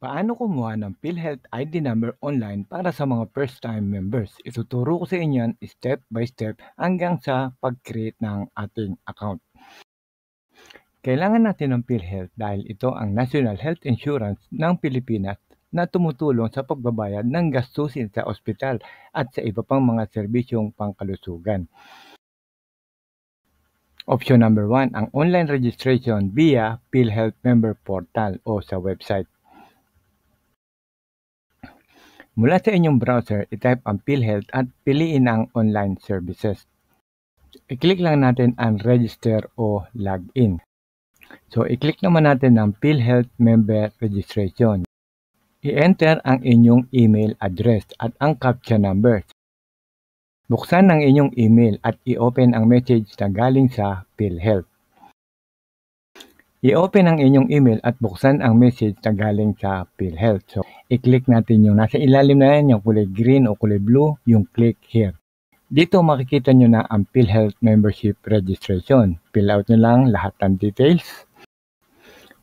Paano kumuha ng PhilHealth ID number online para sa mga first-time members? Ituturo ko sa inyo yan step by step hanggang sa pag-create ng ating account. Kailangan natin ng PhilHealth dahil ito ang National Health Insurance ng Pilipinas na tumutulong sa pagbabayad ng gastusin sa ospital at sa iba pang mga serbisyong pangkalusugan. Option number 1, ang online registration via PhilHealth Member Portal o sa website. Mula sa inyong browser, i-type ang PhilHealth at piliin ang online services. I-click lang natin ang register o login. So, i-click naman natin ang PhilHealth Member Registration. I-enter ang inyong email address at ang CAPTCHA number. Buksan ang inyong email at i-open ang message na galing sa PhilHealth. I-open ang inyong email at buksan ang message na galing sa PhilHealth. So, i-click natin yung nasa ilalim na yan, yung kulay green o kulay blue, yung click here. Dito makikita nyo na ang PhilHealth Membership Registration. Fill out nyo lang lahat ng details.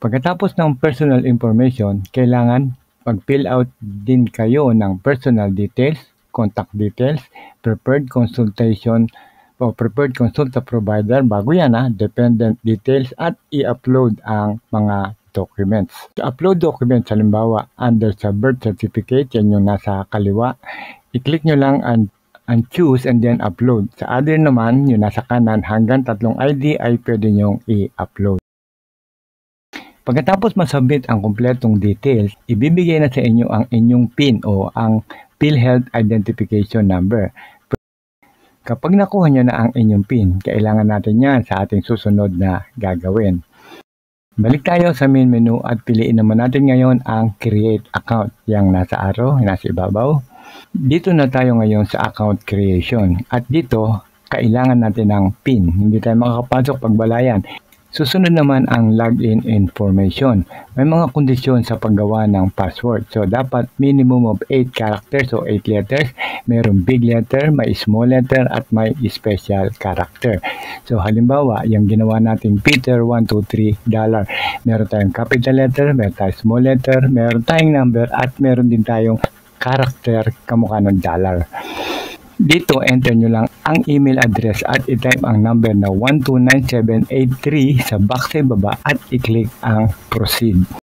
Pagkatapos ng personal information, kailangan pag-fill out din kayo ng personal details, contact details, preferred consultation o preferred consulta provider, bago yan dependent details at i-upload ang mga documents. I-upload documents, halimbawa under sa birth certificate, yan yung nasa kaliwa, i-click nyo lang and choose and then upload. Sa other naman, yung nasa kanan, hanggang 3 ID ay pwede nyong i-upload. Pagkatapos masubmit ang kumpletong details, ibibigay na sa inyo ang inyong PIN o ang PhilHealth Identification Number. Kapag nakuha nyo na ang inyong PIN, kailangan natin yan sa ating susunod na gagawin. Balik tayo sa main menu at piliin naman natin ngayon ang Create Account. Yang nasa arrow, nasa ibabaw. Dito na tayo ngayon sa Account Creation. At dito, kailangan natin ng PIN. Hindi tayo makakapasok pag wala yan. Susunod naman ang login information. May mga kondisyon sa paggawa ng password. So, dapat minimum of 8 characters o 8 letters. Mayroong big letter, may small letter, at may special character. So, halimbawa, yung ginawa natin Peter, $123. Meron tayong capital letter, meron tayong small letter, meron tayong number, at meron din tayong character kamukha ng dollar. Dito, enter nyo lang ang email address at i-type ang number na 129783 sa box sa baba at i-click ang proceed.